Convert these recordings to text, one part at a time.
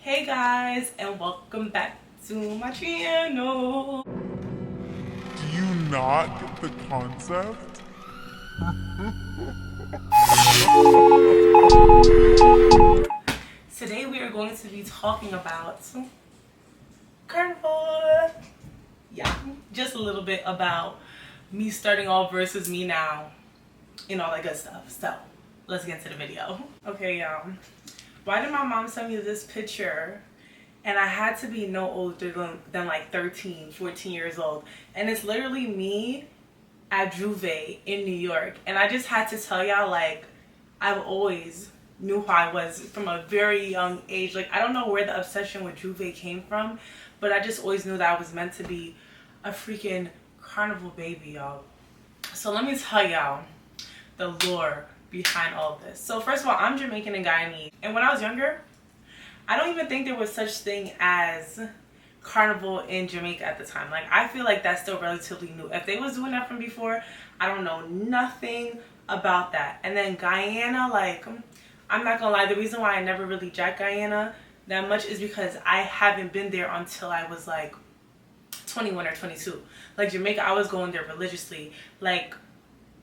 Hey guys, and welcome back to my channel. Do you not get the concept? Today we are going to be talking about Carnival. Yeah, just a little bit about me starting off versus me now and all that good stuff. So let's get into the video. Okay, y'all. Why did my mom send me this picture? And I had to be no older than like 13, 14 years old. And it's literally me at Juve in New York. And I just had to tell y'all, like, I've always knew who I was from a very young age. Like, I don't know where the obsession with Juve came from, but I just always knew that I was meant to be a freaking carnival baby, y'all. So let me tell y'all the lore behind all of this. So first of all, I'm Jamaican and Guyanese. And when I was younger, I don't even think there was such thing as Carnival in Jamaica at the time. Like, I feel like that's still relatively new. If they was doing that from before, I don't know nothing about that. And then Guyana, like, I'm not gonna lie, the reason why I never really jacked Guyana that much is because I haven't been there until I was like 21 or 22. Like, Jamaica, I was going there religiously. Like,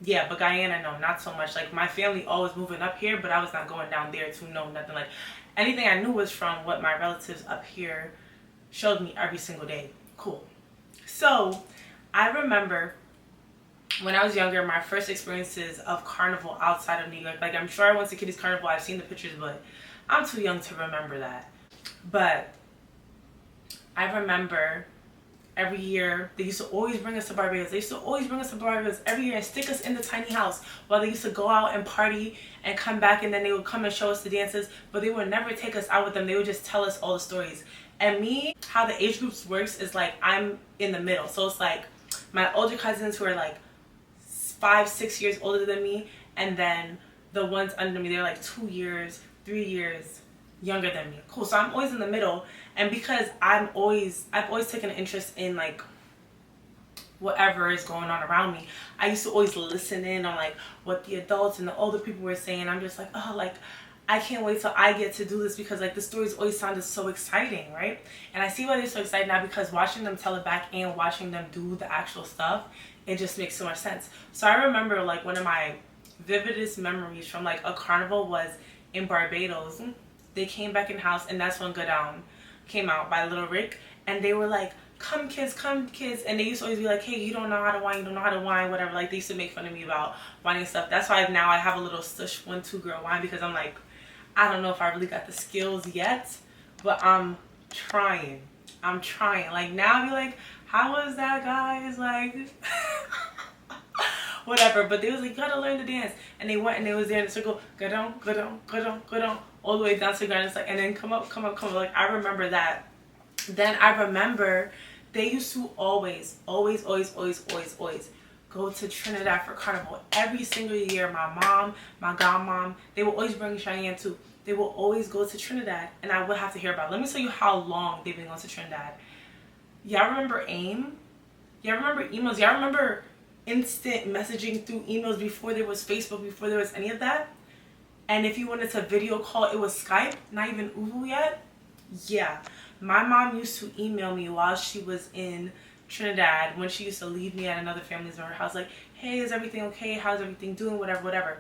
yeah, but Guyana, no, not so much. Like, my family always moving up here, but I was not going down there to know nothing. Like, anything I knew was from what my relatives up here showed me every single day. Cool. So I remember when I was younger, my first experiences of Carnival outside of New York. Like, I'm sure I went to Kitty's Carnival, I've seen the pictures, but I'm too young to remember that. But I remember every year they used to always bring us to Barbados. They used to always bring us to Barbados every year and stick us in the tiny house while they used to go out and party and come back, and then they would come and show us the dances, but they would never take us out with them. They would just tell us all the stories. And me, how the age groups works is like I'm in the middle. So it's like my older cousins who are like 5, 6 years older than me, and then the ones under me, they're like 2 years, 3 years younger than me. Cool. So I'm always in the middle, and because I've always taken an interest in like whatever is going on around me, I used to always listen in on like what the adults and the older people were saying. I'm just like, oh, like, I can't wait till I get to do this, because like the stories always sounded so exciting, right? And I see why they're so excited now, because watching them tell it back and watching them do the actual stuff, it just makes so much sense. So I remember like one of my vividest memories from like a carnival was in Barbados. They came back in house, and that's when Go Down came out by Little Rick, and they were like, come kids, and they used to always be like, hey, you don't know how to whine, you don't know how to whine, whatever. Like, they used to make fun of me about whining stuff. That's why now I have a little stush 1-2 girl whine, because I'm like, I don't know if I really got the skills yet, but I'm trying. Like, now I'll be like, how was that, guys? Like, whatever. But they was like, you gotta learn to dance. And they went and they was there in the circle, go down, go down, go down, go down, all the way down to the ground. It's like, and then come up, come up, come up. Like, I remember that. Then I remember they used to always go to Trinidad for Carnival every single year. My mom, my godmom, they will always bring Cheyenne too. They will always go to Trinidad, and I would have to hear about it. Let me tell you how long they've been going to Trinidad. Y'all remember AIM? Y'all remember emails? Y'all remember instant messaging through emails before there was Facebook, before there was any of that? And if you wanted to video call, it was Skype, not even Uvu yet. Yeah, my mom used to email me while she was in Trinidad, when she used to leave me at another family's member house, like, hey, is everything okay? How's everything doing? Whatever.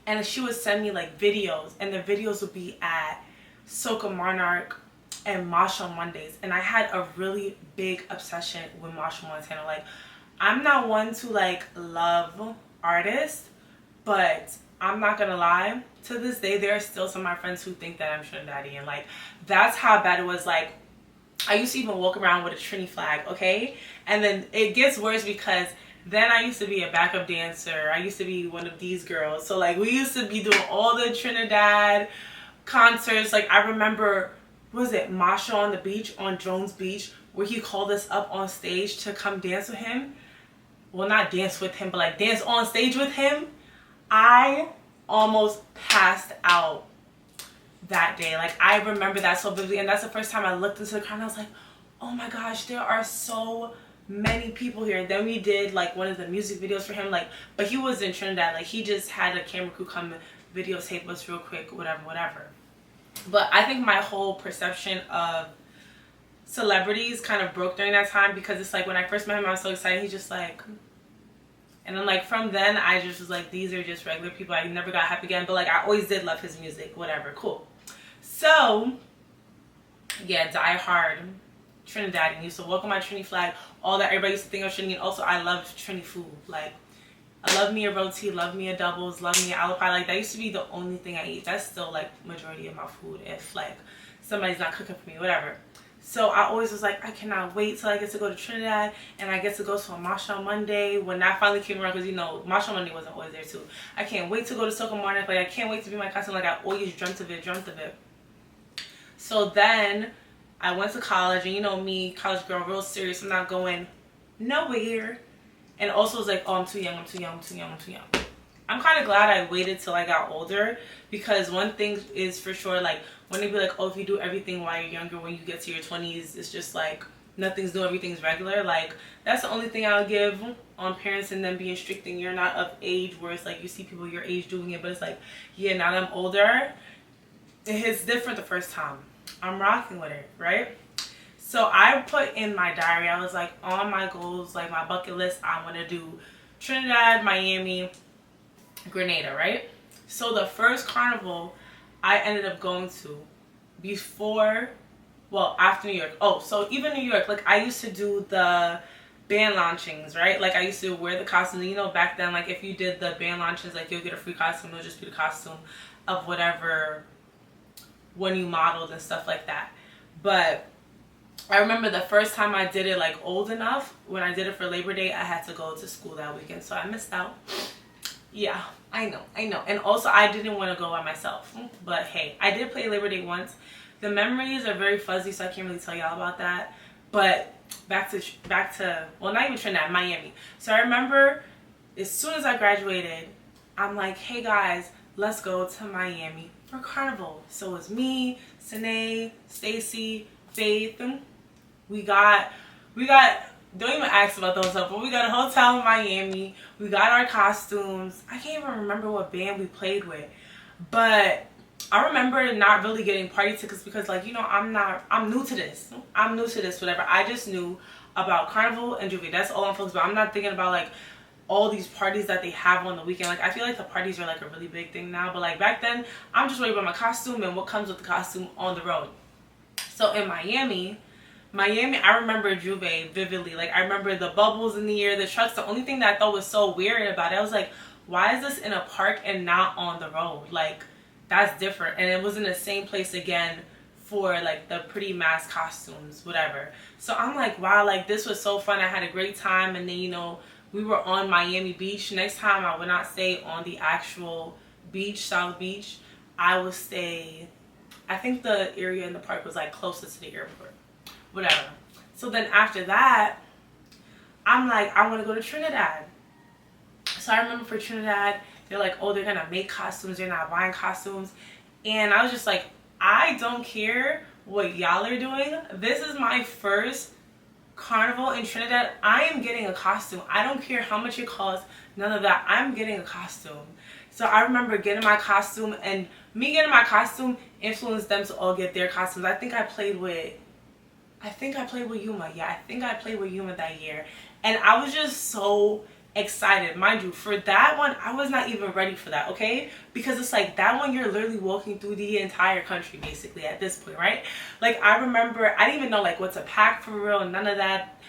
And she would send me like videos, and the videos would be at Soca Monarch and Marshall Mondays. And I had a really big obsession with Marshall Montana. Like, I'm not one to like love artists, but I'm not gonna lie, to this day there are still some of my friends who think that I'm Trinidadian. Like, that's how bad it was. Like, I used to even walk around with a Trini flag, okay? And then it gets worse, because then I used to be a backup dancer. I used to be one of these girls. So like, we used to be doing all the Trinidad concerts. Like, I remember, was it Masha on the beach, on Jones Beach, where he called us up on stage to come dance with him. Well, not dance with him, but like dance on stage with him. I almost passed out that day. Like, I remember that so vividly, and that's the first time I looked into the crowd and I was like, oh my gosh, there are so many people here. Then we did like one of the music videos for him, like, but he was in Trinidad. Like, he just had a camera crew come videotape us real quick, whatever. But I think my whole perception of celebrities kind of broke during that time, because it's like when I first met him I was so excited. He's just like, and then like from then I just was like, these are just regular people. I never got happy again, but like I always did love his music, whatever, cool. So yeah, Die Hard, Trinidadian, used to walk on my Trini flag, all that. Everybody used to think of Trini. And also I love Trini food. Like I love me a roti, love me a doubles, love me a apple pie. Like that used to be the only thing I eat. That's still like majority of my food if like somebody's not cooking for me, whatever. So I always was like, I cannot wait till I get to go to Trinidad and I get to go to a Masha Monday when that finally came around, because you know Masha Monday wasn't always there too. I can't wait to go to Soca Marnik. Like I can't wait to be my costume. Like I always dreamt of it. So then I went to college, and you know me, college girl, real serious. I'm not going nowhere. And also was like, oh, I'm too young. I'm kind of glad I waited till I got older, because one thing is for sure, like when they be like, oh, if you do everything while you're younger, when you get to your 20s, it's just like nothing's new, everything's regular. Like that's the only thing I'll give on parents and them being strict and you're not of age, where it's like you see people your age doing it, but it's like, yeah, now that I'm older, it's different the first time. I'm rocking with it, right? So I put in my diary, I was like, on my goals, like my bucket list, I want to do Trinidad, Miami, Grenada, right? So the first carnival I ended up going to before, well, after New York. Oh, so even New York, like I used to do the band launchings, right? Like I used to wear the costume. You know, back then, like if you did the band launches, like you'll get a free costume. It'll just be the costume of whatever when you modeled and stuff like that. But I remember the first time I did it, like old enough, when I did it for Labor Day, I had to go to school that weekend, so I missed out. Yeah, I know. And also I didn't want to go by myself, but hey, I did play Labor Day once. The memories are very fuzzy, so I can't really tell y'all about that. But back to well, not even Trinidad, Miami. So I remember as soon as I graduated, I'm like, hey guys, let's go to Miami for Carnival. So it's me, Sine, Stacy, Faith. We got don't even ask about those stuff, but we got a hotel in Miami. We got our costumes. I can't even remember what band we played with, but I remember not really getting party tickets because, like, you know, I'm new to this, whatever. I just knew about Carnival and Juvie. That's all I'm focused on. I'm not thinking about like all these parties that they have on the weekend. Like I feel like the parties are like a really big thing now, but like back then I'm just worried about my costume and what comes with the costume on the road. So in Miami, I remember Juve vividly. Like I remember the bubbles in the air, the trucks. The only thing that I thought was so weird about it, I was like, why is this in a park and not on the road? Like that's different. And it was in the same place again for like the pretty mass costumes, whatever. So I'm like, wow, like this was so fun. I had a great time. And then, you know, we were on Miami Beach. Next time I would not stay on the actual beach, South Beach. I would stay, I think the area in the park was like closest to the airport, whatever. So then after that, I'm like, I want to go to Trinidad. So I remember for Trinidad, they're like, oh, they're gonna make costumes, they're not buying costumes. And I was just like, I don't care what y'all are doing. This is my first Carnival in Trinidad. I am getting a costume. I don't care how much it costs, none of that. I'm getting a costume. So I remember getting my costume, and me getting my costume influenced them to all get their costumes. I think I played with Yuma. Yeah, I think I played with Yuma that year. And I was just so excited. Mind you, for that one, I was not even ready for that, okay? Because it's like that one, you're literally walking through the entire country basically at this point, right? Like I remember, I didn't even know like what to pack for real, none of that.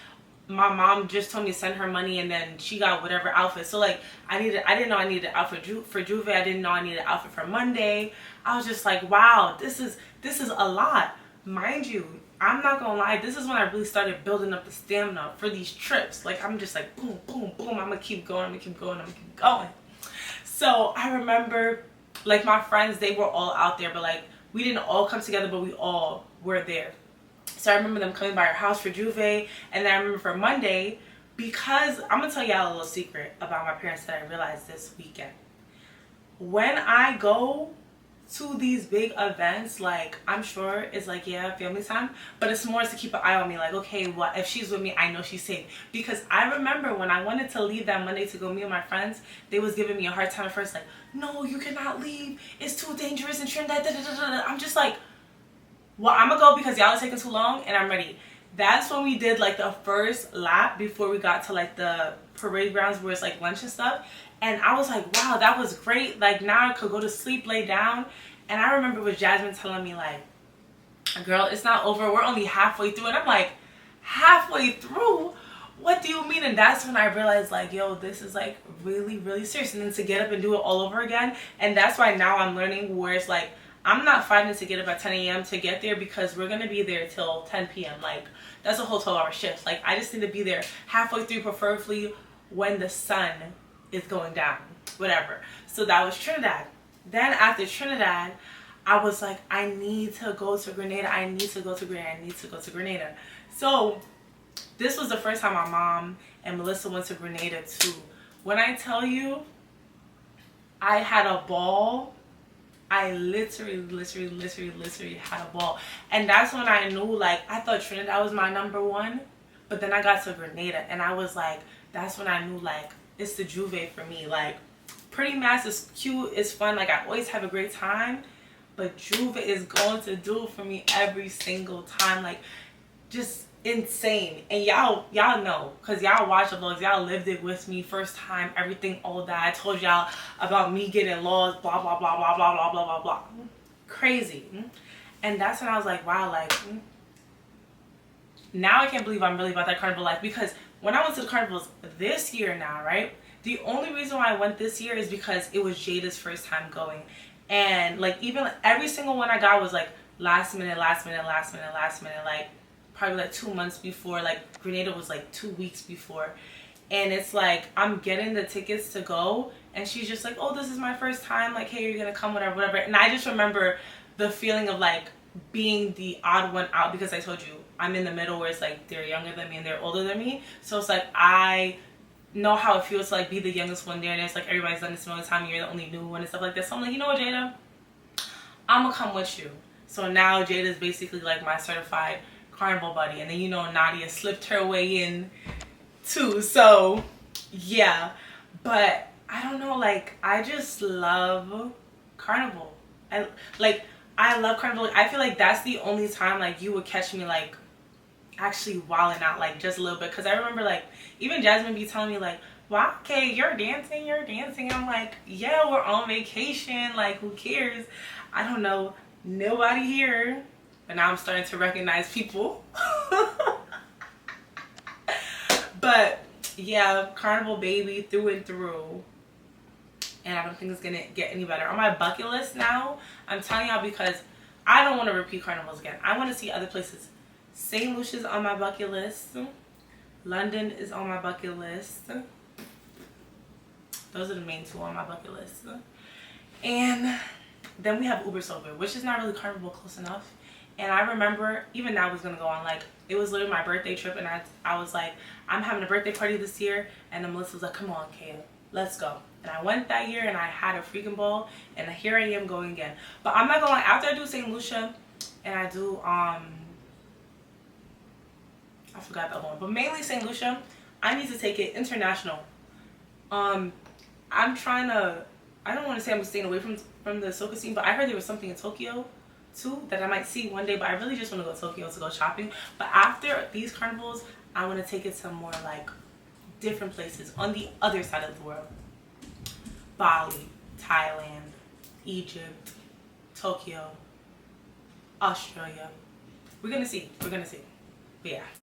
My mom just told me to send her money, and then she got whatever outfit. So like I didn't know I needed an outfit for Juve. I didn't know I needed an outfit for Monday. I was just like, wow, this is a lot. Mind you, I'm not gonna lie, this is when I really started building up the stamina for these trips. Like I'm just like boom, boom, boom, I'm gonna keep going. So I remember like my friends, they were all out there, but like we didn't all come together, but we all were there. So I remember them coming by our house for Juve, and then I remember for Monday, because I'm gonna tell y'all a little secret about my parents that I realized this weekend. When I go to these big events, like, I'm sure it's like, yeah, family time, but it's more to keep an eye on me, like, okay, what if she's with me, I know she's safe. Because I remember when I wanted to leave that Monday to go meet with my friends, they was giving me a hard time at first, like, no, you cannot leave, it's too dangerous in Trinidad, da, da, da, da. I'm just like, well, I'm gonna go because y'all are taking too long and I'm ready. That's when we did like the first lap before we got to like the parade grounds where it's like lunch and stuff. And I was like, wow, that was great. Like, now I could go to sleep, lay down. And I remember with Jasmine telling me like, girl, it's not over. We're only halfway through. And I'm like, halfway through? What do you mean? And that's when I realized like, yo, this is like really, really serious. And then to get up and do it all over again. And that's why now I'm learning where it's like, I'm not fighting to get up at 10 a.m. to get there because we're going to be there till 10 p.m. Like, that's a whole 12-hour shift. Like, I just need to be there halfway through, preferably when the sun is going down, whatever. So that was Trinidad. Then after Trinidad, I was like, I need to go to Grenada. I need to go to Grenada. I need to go to Grenada. So this was the first time my mom and Melissa went to Grenada too. When I tell you, I had a ball. I literally had a ball. And that's when I knew, like, I thought Trinidad was my number one. But then I got to Grenada and I was like, that's when I knew, like, it's the Juve for me. Like, Pretty Mass is cute, it's fun, like, I always have a great time. But Juve is going to do it for me every single time. Like, just insane. And y'all know, because y'all watch the vlogs, y'all lived it with me, first time, everything, all that. I told y'all about me getting lost, blah blah blah blah blah blah blah blah blah. Crazy. And that's when I was like, wow, like, now I can't believe I'm really about that carnival life. Because when I went to the carnivals this year now, right, the only reason why I went this year is because it was Jada's first time going. And like, even every single one I got was like last minute, like probably like 2 months before. Like, Grenada was like 2 weeks before. And it's like, I'm getting the tickets to go and she's just like, oh, this is my first time, like, hey, you're gonna come, whatever. And I just remember the feeling of like being the odd one out, because I told you I'm in the middle where it's like they're younger than me and they're older than me. So it's like, I know how it feels to like be the youngest one there, and it's like everybody's done this all the time, you're the only new one and stuff like that. So I'm like, you know what, Jada, I'm gonna come with you. So now Jada's basically like my certified carnival buddy. And then, you know, Nadia slipped her way in too. So yeah, but I don't know, like, I just love carnival. I love carnival. I feel like that's the only time like you would catch me like actually wilding out, like, just a little bit. Because I remember like even Jasmine be telling me like, wow, okay, you're dancing. I'm like, yeah, we're on vacation, like, who cares? I don't know nobody here. But now I'm starting to recognize people. But yeah, carnival baby through and through. And I don't think it's gonna get any better. On my bucket list now, I'm telling y'all, because I don't want to repeat carnivals again. I want to see other places. St. Lucia's on my bucket list. London is on my bucket list. Those are the main two on my bucket list. And then we have Ubersober, which is not really carnival close enough. And I remember, even now I was gonna go on, like, it was literally my birthday trip, and I was like, I'm having a birthday party this year. And then Melissa was like, come on, Kayla, let's go. And I went that year and I had a freaking ball, and here I am going again. But I'm not gonna lie, after I do St. Lucia and I do I forgot the other one, but mainly St. Lucia, I need to take it international. I'm trying to, I don't want to say I'm staying away from the soca scene, but I heard there was something in Tokyo too that I might see one day. But I really just want to go to Tokyo to go shopping. But after these carnivals, I want to take it to more like different places on the other side of the world. Bali, Thailand, Egypt, Tokyo, Australia. We're gonna see. But yeah.